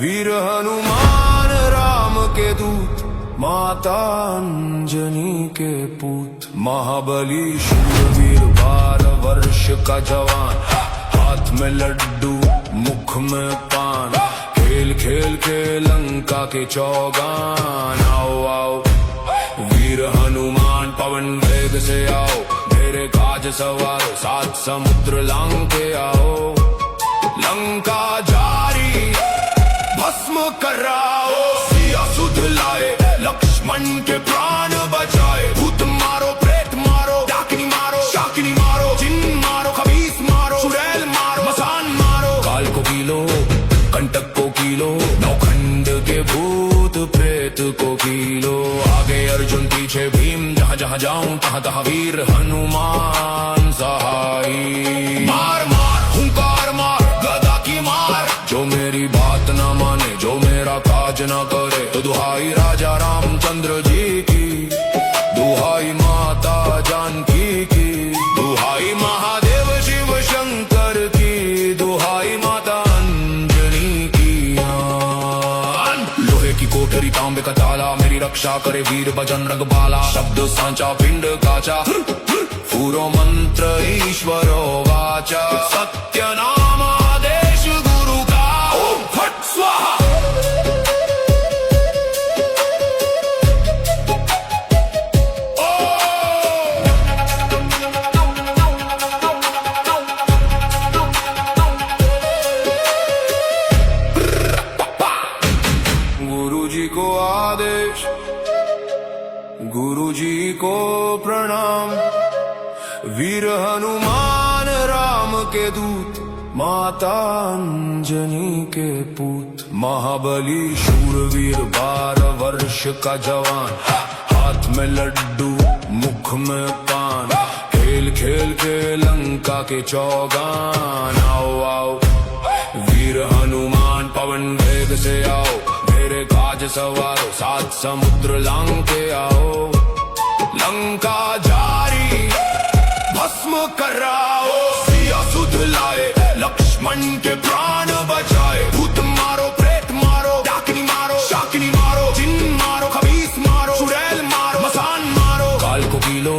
वीर हनुमान राम के दूत, माता अंजनी के पूत, महाबली शूरवीर 12 वर्ष का जवान, हाथ में लड्डू मुख में पान, खेल खेल के लंका के चौगान। आओ आओ वीर हनुमान पवन वेग से आओ, मेरे काज सवारो 7 समुद्र लांग के आओ। लंका जारी भस्म कराओ, सिया सुध लाए लक्ष्मण के प्राण बचाए। भूत मारो प्रेत मारो, डाकिनी मारो शाकिनी मारो, जिन मारो खबीस मारो, चुड़ैल मारो मसान मारो। काल को कीलो कंटक को कीलो, नौखंड के भूत प्रेत को कीलो। आगे अर्जुन पीछे भीम, जहाँ जहाँ जाऊं तहाँ तहाँ वीर हनुमान सहाई। मार मार हुंकार मार गदा की मार, जो मेरी बात न माने जो मेरा काज न करे, तो दुहाई राजा रामचंद्र जी की, दुहाई माता जानकी की, दुहाई महादेव शिव शंकर की, दुहाई माता अंजनी की। लोहे की कोठरी तांबे का ताला, मेरी रक्षा करे वीर बजरंग बाला। शब्द सांचा पिंड काचा, पूरो मंत्र ईश्वरो वाचा। सत्य नाम आदेश गुरु का, ओम फट स्वाहा। को आदेश, गुरु जी को प्रणाम। वीर हनुमान राम के दूत, माता अंजनी के पूत, महाबली शूरवीर 12 वर्ष का जवान, हाथ में लड्डू मुख में पान, खेल खेल के लंका के चौगान। आओ आओ वीर हनुमान पवन वेग से आओ, मेरे काज सवारो 7 समुद्र लांग के आओ। लंका जारी भस्म कराओ, सिया सुध लाए लक्ष्मण के प्राण बचाए। भूत मारो प्रेत मारो, डाकिनी मारो शाकिनी मारो, जिन मारो खबीस मारो, चुड़ैल मारो मसान मारो। काल को कीलो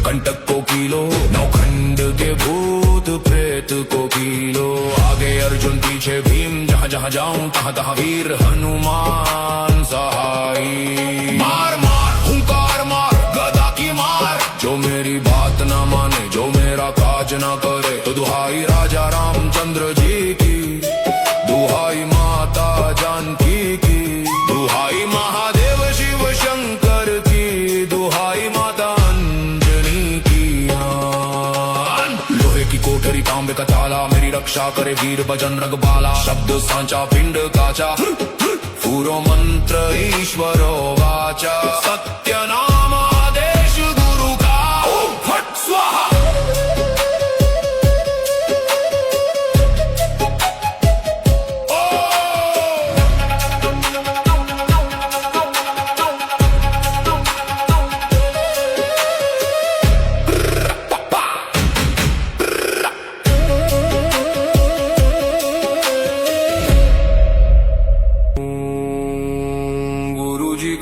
कंटक को कीलो, नौखंड के भूत प्रेत को कीलो। आगे अर्जुन पीछे भीम, जहाँ जहाँ जाऊं तहाँ तहाँ वीर हनुमान सहाई। मार मार हुंकार मार गदा की मार, जो मेरी बात न माने जो मेरा काज न करे, तो दुहाई राजा रामचंद्र जी की, दुहाई माता जानकी की, दुहाई महादेव शिव शंकर की, दुहाई माता अंजनी की। लोहे की कोठरी तांबे का ताला, मेरी रक्षा करे वीर बजरंग बाला। शब्द सांचा पिंड काचा, पूरो मंत्र ईश्वरो वाचा। सत्य नाम आदेश गुरु का, ओम फट स्वाहा।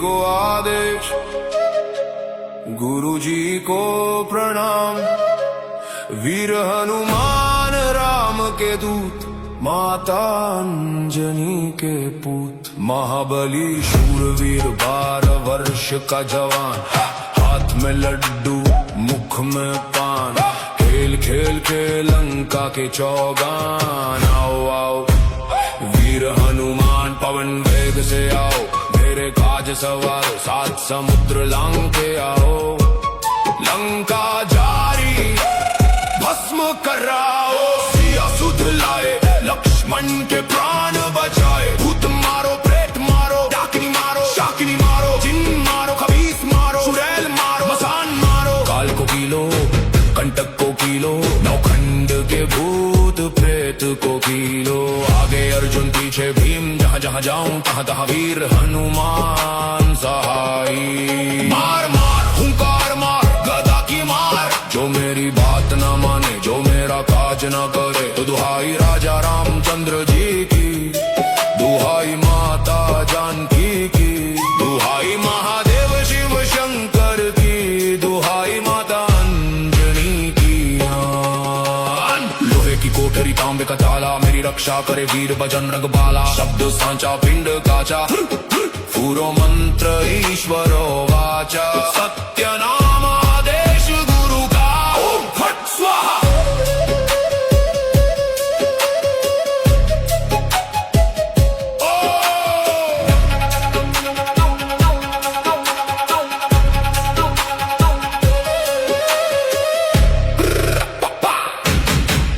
को आदेश, गुरु जी को प्रणाम। वीर हनुमान राम के दूत, माता अंजनी के पूत, महाबली शूरवीर 12 वर्ष का जवान, हाथ में लड्डू मुख में पान, खेल खेल के लंका के चौगान। आओ आओ वीर हनुमान पवन वेग से आओ, मेरे काज सवारो 7 समुद्र लांग के आओ। लंका जारी भस्म कराओ, सिया सुध लाए लक्ष्मण के प्राण बचाए। भूत मारो प्रेत मारो, डाकिनी मारो शाकिनी मारो, जिन मारो खबीस मारो, चुड़ैल मारो मसान मारो। काल को कीलो कंटक को कीलो, नौखंड के भूत प्रेत को कीलो। आगे अर्जुन पीछे भीम, जहाँ जहाँ जाऊं तहाँ तहाँ वीर हनुमान सहाई। मार मार हुंकार मार गदा की मार, जो मेरी बात न माने जो मेरा काज न करे, तो दुहाई राजा रामचंद्र जी की, दुहाई दुहाई माता जानकी की, दुहाई महादेव शिव शंकर की, दुहाई माता अंजनी की। लोहे की कोठरी तांबे का ताला, मेरी रक्षा करे वीर बजरंग बाला। शब्द सांचा पिंड काचा, पूरो मंत्र ईश्वरो वाचा। सत्य नाम आदेश गुरु का, ओम फट स्वाहा।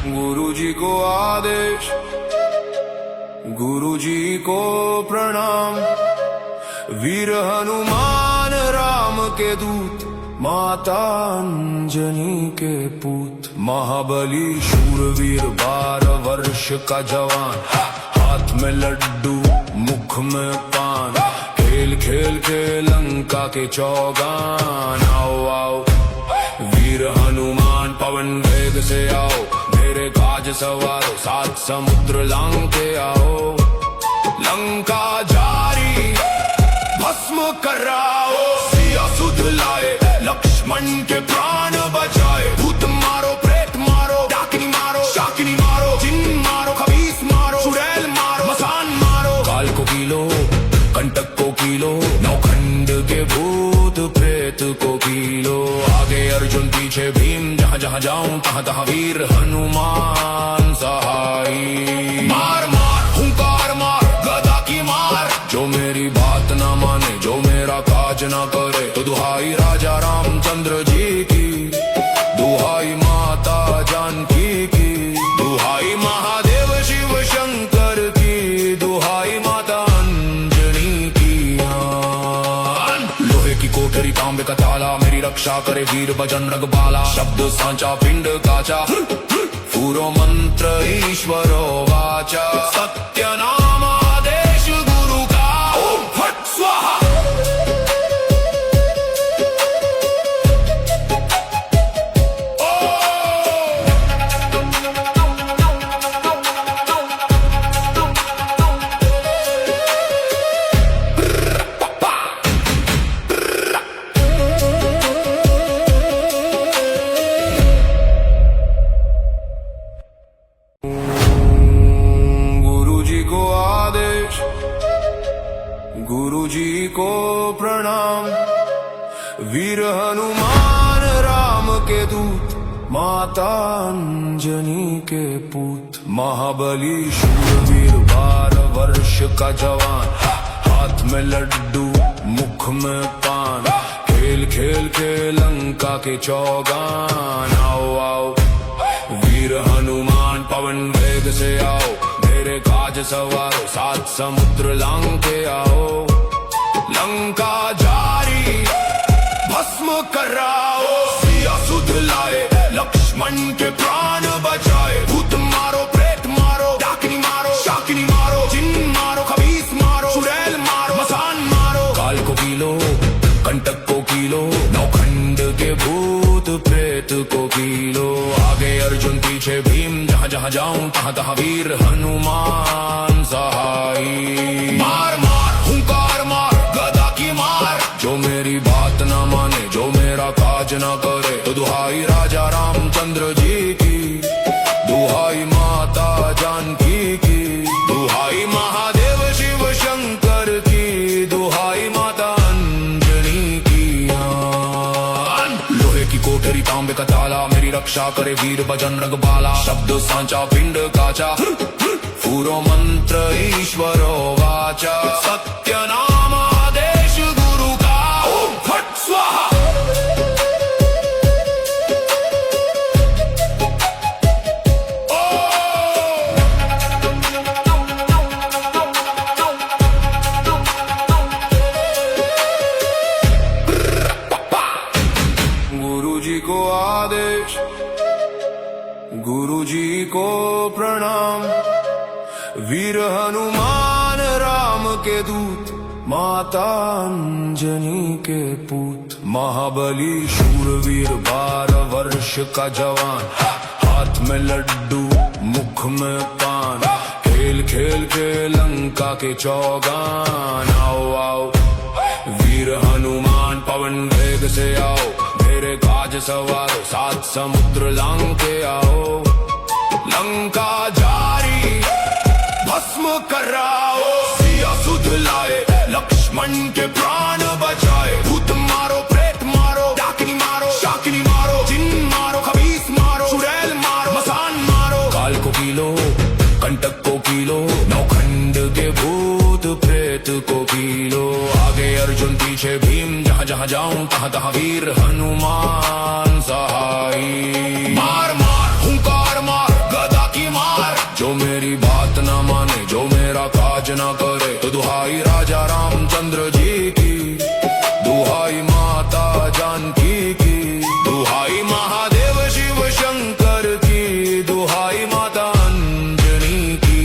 गुरुजी को आदेश, गुरुजी को प्रणाम। वीर हनुमान राम के दूत, माता अंजनी के पूत। महाबली शूरवीर 12 वर्ष का जवान, हाथ में लड्डू मुख में पान। खेल खेल के लंका के चौगान। आओ आओ वीर हनुमान पवन वेग से आओ, मेरे काज सवारो 7 समुद्र लांग के आओ। लंका जारी भस्म कराओ, सिया सुध लाए लक्ष्मण के प्राण बचाए। भूत मारो प्रेत मारो, डाकिनी मारो शाकिनी मारो, जिन मारो खबीस मारो, चुड़ैल मारो मसान मारो। काल को कीलो कंटक को कीलो, नौखंड के भूत प्रेत को कीलो। आगे अर्जुन पीछे भीम, जहाँ जहाँ जाऊं तहाँ तहाँ वीर हनुमान सहाई। मार मार हुंकार मार गदा की मार, जो मेरी बात ना माने जो मेरा काज ना करे। तो दुहाई राजा रामचंद्र जी की, दुहाई माता जानकी की, दुहाई महादेव शिव शंकर की, दुहाई माता अंजनी की। लोहे की कोठरी तांबे का ताला, मेरी रक्षा करे वीर बजरंग बाला। शब्द सांचा पिंड काचा, पूरो मंत्र ईश्वरो वाचा। सत्य नाम आदेश गुरु का, ओम फट स्वाहा। गुरुजी को प्रणाम। वीर हनुमान राम के दूत, माता अंजनी के पूत। महाबली शूरवीर 12 वर्ष का जवान, हाथ में लड्डू मुख में पान। खेल खेल के लंका के चौगान। आओ आओ वीर हनुमान पवन वेग से आओ, मेरे काज सवारो 7 समुद्र लांग के आओ। लंका जारी भस्म कराओ, सिया सुध लाए लक्ष्मण के प्राण बचाए। भूत मारो प्रेत मारो, डाकिनी मारो शाकिनी मारो, जिन मारो खबीस मारो, चुड़ैल मारो मसान मारो। काल को कीलो कंटक को कीलो, नौखंड के भूत प्रेत को कीलो। आगे अर्जुन पीछे भीम, जहाँ जहाँ जाऊं तहाँ तहाँ वीर हनुमान सहाई। मार मार हुंकार मार गदा की मार, जो मेरी बात ना माने जो मेरा काज ना करे। तो दुहाई राजा रामचंद्र जी की, दुहाई माता जानकी की, दुहाई महादेव शिव शंकर की, दुहाई माता अंजनी की। लोहे की कोठरी तांबे का ताला, मेरी रक्षा करे वीर बजरंग बाला। शब्द सांचा पिंड काचा, पूरो मंत्र ईश्वरो वाचा। सत्य नाम आदेश गुरु का, ओम फट स्वाहा। गुरुजी को आदेश, गुरुजी को प्रणाम। वीर हनुमान राम के दूत, माता अंजनी के पूत। महाबली शूरवीर 12 वर्ष का जवान, हाथ में लड्डू मुख में पान। खेल खेल के लंका के चौगान। आओ आओ वीर हनुमान पवन वेग से आओ, मेरे काज सवार सात समुद्र लांग के आओ। लंका जारी भस्म कराओ, सिया सुध लाए लक्ष्मण के प्राण बचाए। भूत मारो प्रेत मारो, डाकिनी मारो शाकिनी मारो, जिन मारो खबीस मारो, चुड़ैल मारो मसान मारो। काल को पीलो कंटक को पीलो, नौखंड के भूत प्रेत को पीलो। आगे अर्जुन पीछे भीम, जहाँ जहाँ जाऊं तहाँ तहाँ वीर हनुमान सहाई। मार मार हुंकार मार गदा की मार, जो मेरी बात ना माने जो मेरा काज ना करे। तो दुहाई राजा रामचंद्र जी की, दुहाई माता जानकी की, दुहाई महादेव शिव शंकर की, दुहाई माता अंजनी की।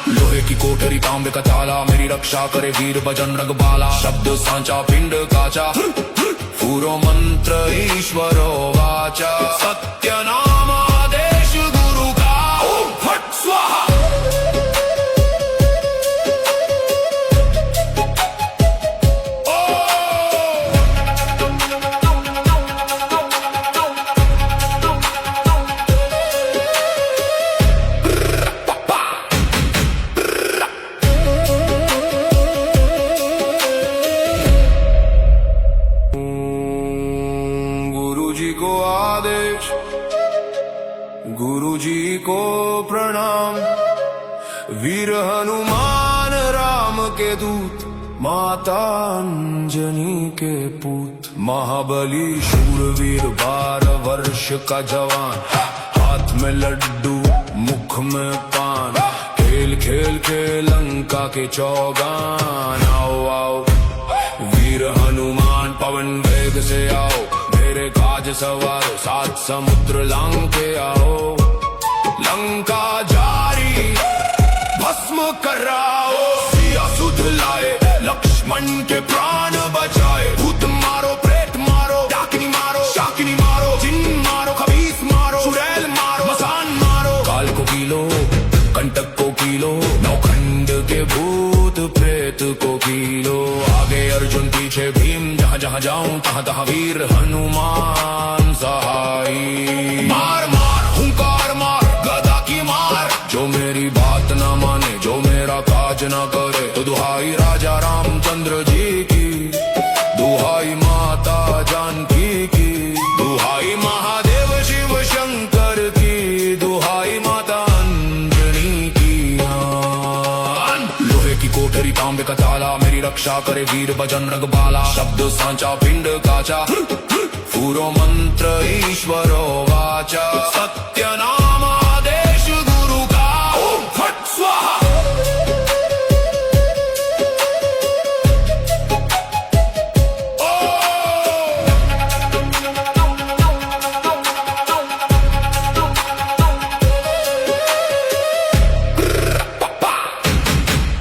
लोहे की कोठरी तांबे का ताला, मेरी रक्षा करे वीर बजरंग बाला। शब्द सांचा पिंड काचा, पूरो मंत्र ईश्वरो वाचा। सत्य नाम आदेश गुरु का, ओम फट स्वाहा। गुरु जी को प्रणाम, वीर हनुमान राम के दूत, माता अंजनी के पूत। महाबली शूरवीर 12 वर्ष का जवान, हाथ में लड्डू मुख में पान। खेल खेल के लंका के चौगान। आओ आओ वीर हनुमान पवन वेग से आओ, मेरे काज सवार सात समुद्र लांग के आओ। लंका जारी भस्म कराओ, सिया सुध लाए लक्ष्मण के प्राण बचाए। भूत मारो प्रेत मारो, डाकिनी मारो शाकिनी मारो, जिन मारो खबीस मारो, चुड़ैल मारो मसान मारो। काल को पीलो कंटक को पीलो, नौखंड के भूत प्रेत को पीलो। आगे अर्जुन पीछे भीम, जहाँ जहाँ जाऊं तहाँ तहाँ वीर हनुमान सहाई। मार मार हुंकार मार गदा की मार, जो मेरी बात ना माने जो मेरा काज ना करे। तो दुहाई राजा रामचंद्र जी की, दुहाई माता जानकी की, दुहाई महादेव शिव शंकर की, दुहाई माता अंजनी की। लोहे की कोठरी तांबे का ताला, मेरी रक्षा करे वीर बजरंग बाला। शब्द सांचा पिंड काचा, पूरो मंत्र ईश्वरो वाचा। सत्य नाम आदेश गुरु का, ओम फट स्वाहा।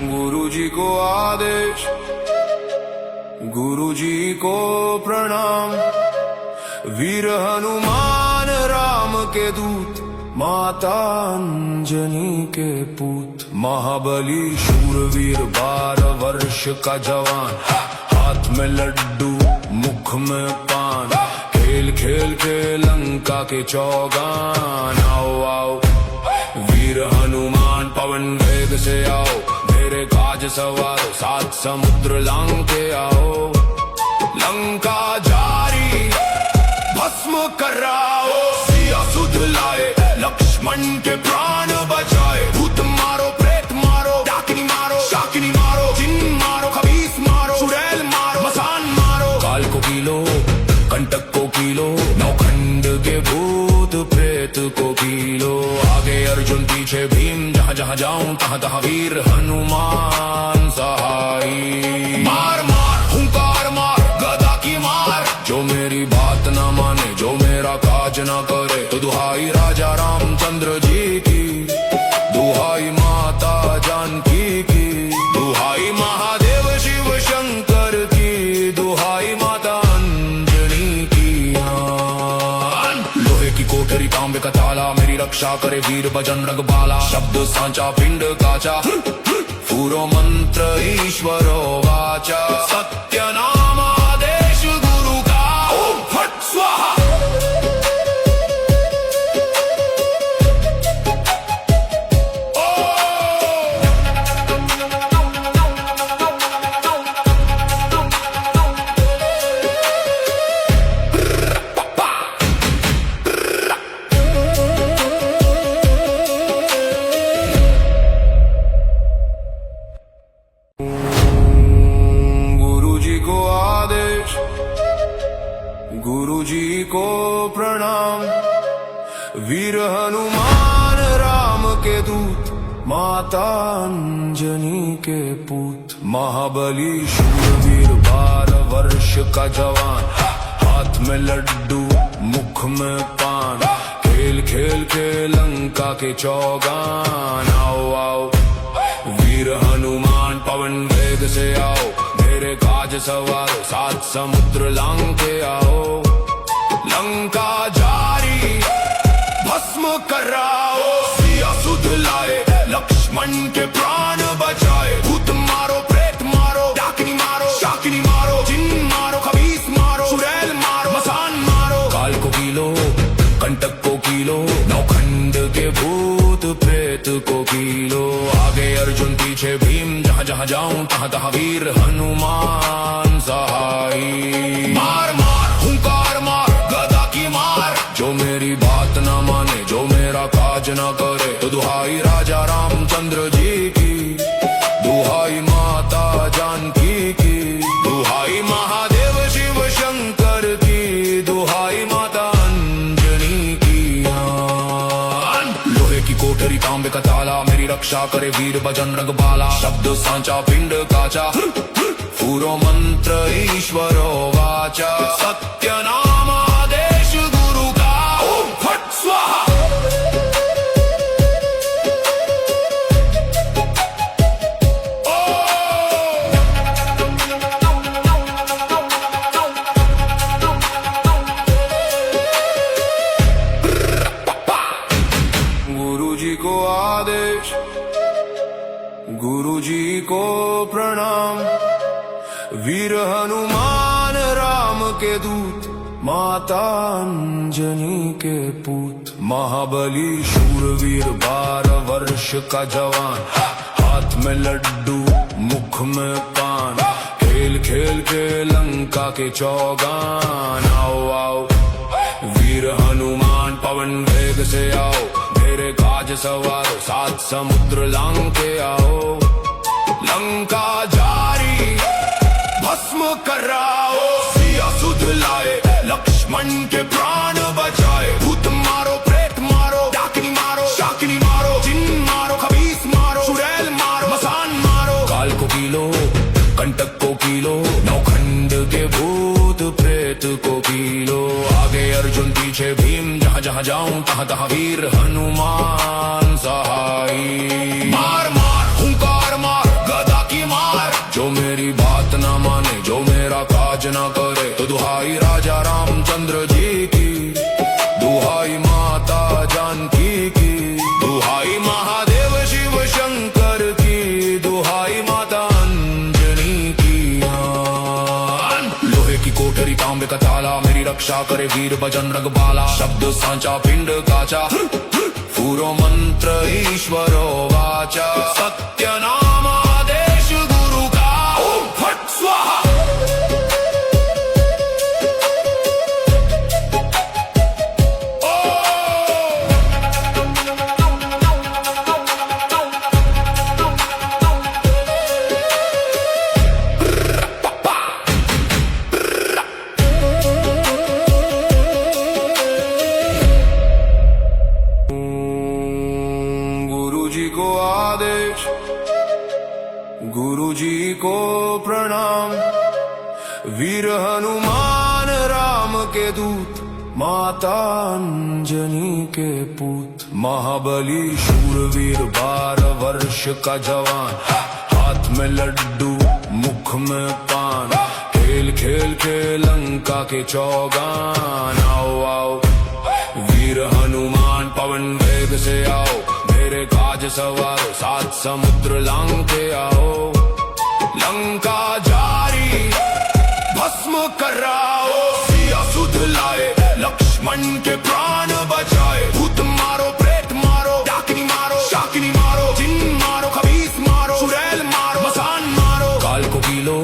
गुरु जी को आदेश, गुरु जी को प्रणाम, वीर हनुमान राम के दूत, माता अंजनी के पूत। महाबली शूरवीर 12 वर्ष का जवान, हाथ में लड्डू मुख में पान। खेल खेल के लंका के चौगान। आओ आओ वीर हनुमान पवन वेग से आओ, मेरे काज सवार सात समुद्र लांग के आओ। लंका जारी भस्म कराओ, सिया सुध लाए लक्ष्मण के प्राण बचाए। भूत मारो प्रेत मारो, डाकिनी मारो शाकिनी मारो, जिन मारो खबीस मारो, चुड़ैल मारो मसान मारो। काल को पीलो कंटक को पीलो, नौखंड के भूत प्रेत को पीलो। आगे अर्जुन पीछे भीम, जहाँ जहाँ जाऊं तहाँ तहाँ वीर हनुमान सहाई। मार मार हुंकार मार गदा की मार, जो मेरी बात ना माने जो मेरा काज ना करे। तो दुहाई राजा रामचंद्र जी की, दुहाई माता जानकी की, दुहाई महादेव शिव शंकर की, दुहाई माता अंजनी की। लोहे की कोठरी कोठरी तांबे का ताला, मेरी रक्षा करे वीर बजरंग बाला। शब्द सांचा पिंड काचा, पूरो मंत्र ईश्वरो वाचा। सत्य नाम आदेश गुरु का, ओम फट स्वाहा। गुरु जी को प्रणाम, वीर हनुमान राम के दूत, माता अंजनी के पूत। महाबली शूरवीर 12 वर्ष का जवान, हाथ में लड्डू मुख में पान। खेल खेल के लंका के चौगान। आओ आओ वीर हनुमान पवन वेग से आओ, मेरे काज सवारो 7 समुद्र लांग के आओ। लंका जारी भस्म कराओ, सिया सुध लाए लक्ष्मण के प्राण बचाए। भूत मारो प्रेत मारो, डाकिनी मारो शाकिनी मारो, जिन मारो खबीस मारो, चुड़ैल मारो मसान मारो। काल को कीलो कंटक को कीलो, नौखंड के भूत प्रेत को कीलो। आगे अर्जुन पीछे भीम, जहाँ जहाँ जाऊं तहाँ तहाँ वीर हनुमान सहाई। मार मार हुंकार मार गदा की मार, जो मेरी बात न माने जो मेरा काज न करे। तो दुहाई राजा रामचंद्र जी की, दुहाई माता जानकी की, दुहाई महादेव शिव शंकर की, दुहाई माता अंजनी की। लोहे की कोठरी तांबे का ताला, मेरी रक्षा करे वीर बजरंग बाला। शब्द सांचा पिंड काचा, पूरो मंत्र ईश्वरो वाचा। सत्य नाम आदेश गुरु का, ओम फट स्वाहा। गुरु जी को आदेश, गुरु जी को प्रणाम, वीर हनुमान राम के दूत, माता अंजनी के पूत। महाबली शूरवीर 12 वर्ष का जवान, हाथ में लड्डू मुख में पान। खेल खेल के लंका के चौगान। आओ आओ वीर हनुमान पवन वेग से आओ, मेरे काज सवारो 7 समुद्र लांग के आओ। लंका जारी भस्म कराओ, सिया सुध लाए लक्ष्मण के प्राण बचाए। भूत मारो प्रेत मारो, डाकिनी मारो शाकिनी मारो, जिन मारो खबीस मारो, चुड़ैल मारो मसान मारो। काल को कीलो कंटक को कीलो, नौखंड के भूत प्रेत को कीलो। आगे अर्जुन पीछे भीम, जहाँ जहाँ जाऊं तहाँ तहाँ वीर हनुमान सहाई। मार मार हुंकार मार गदा की मार, जो मेरी बात न माने जो मेरा काज न करे। तो दुहाई राजा रामचंद्र जी की, दुहाई माता जानकी की, दुहाई महादेव शिव शंकर की, दुहाई माता अंजनी की। लोहे की कोठरी तांबे का ताला, मेरी रक्षा करे वीर बजरंग बाला। शब्द सांचा पिंड काचा, पूरो मंत्र ईश्वरो वाचा। सत्य नाम आदेश गुरु का, ओम फट स्वाहा। गुरु जी को प्रणाम, वीर हनुमान राम के दूत, माता अंजनी के पूत। महाबली शूरवीर 12 वर्ष का जवान, हाथ में लड्डू मुख में पान। खेल खेल के लंका के चौगान। आओ आओ वीर हनुमान से आओ, मेरे काज सवारो, 7 समुद्र लांग के आओ। लंका जारी भस्म कराओ, सिया सुध लाए, लक्ष्मण के प्राण बचाए। भूत मारो, प्रेत मारो, डाकिनी मारो, शाकिनी मारो, जिन मारो, खबीस मारो, चुड़ैल मारो, मसान मारो। काल को कीलो,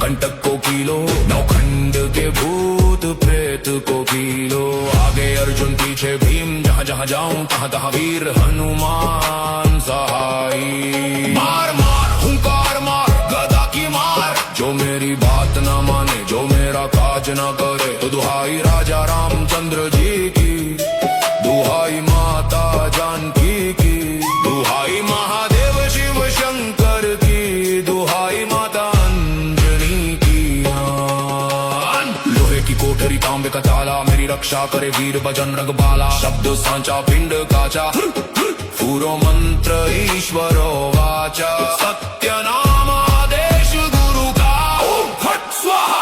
कंटक को कीलो, नौखंड के भूत प्रेत को कीलो। आगे अर्जुन पीछे भीम, जहाँ जहाँ जाऊं तहाँ तहाँ वीर हनुमान सहाई। मार मार हुंकार मार, गदा की मार, जो मेरी बात ना माने, जो मेरा काज ना करे, तो दुहाई राजा रामचंद्र जी की, दुहाई माता जानकी की, दुहाई महादेव शिव शंकर की, दुहाई माता अंजनी की। लोहे की कोठरी तांबे का ताला, मेरी रक्षा करे वीर बजरंग बाला। शब्द सांचा पिंड काचा, पूरो मंत्र ईश्वरो वाचा। सत्य नाम आदेश गुरु का, ओम फट स्वाहा।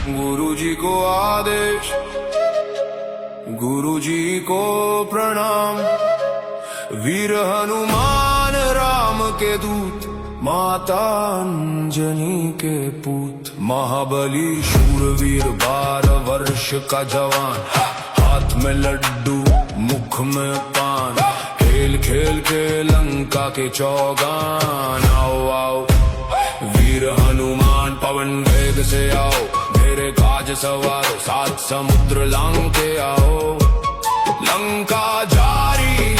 गुरु जी को आदेश, गुरु जी को प्रणाम। वीर हनुमान राम के दूत, माता अंजनी के पूत। महाबली शूरवीर 12 वर्ष का जवान, हाथ में लड्डू मुख में पान। खेल खेल के लंका के चौगान। आओ आओ वीर हनुमान, पवन वेग से आओ, मेरे काज सवारो, 7 समुद्र लांग के आओ। लंका जारी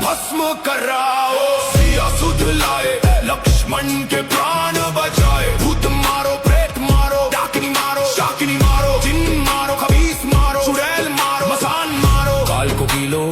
भस्म कराओ, सिया सुध लाए, लक्ष्मण के प्राण बचाए। भूत मारो, प्रेत मारो, डाकिनी मारो, शाकिनी मारो, जिन मारो, खबीस मारो, चुड़ैल मारो, मसान मारो। काल को कीलो,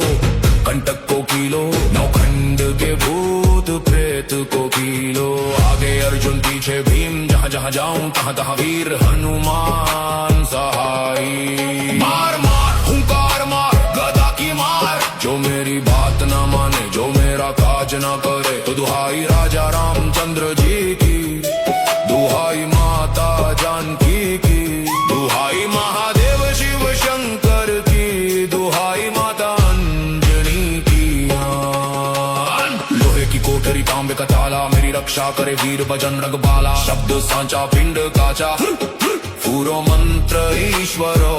कंटक को कीलो, नौखंड के भूत प्रेत को कीलो। आगे अर्जुन पीछे भीम, जहाँ जहाँ जाऊं तहाँ तहाँ वीर हनुमान सहाई। मार मार हुंकार मार, गदा की मार, जो मेरी बात ना माने, जो मेरा काज ना करे, तो दुहाई राजा रामचंद्र जी की, दुहाई माता जानकी की, दुहाई महादेव शिव शंकर की, दुहाई माता अंजनी की। लोहे की कोठरी तांबे का ताला, मेरी रक्षा करे वीर बजरंग बाला। शब्द सांचा पिंड काचा, पूरो मंत्र ईश्वरो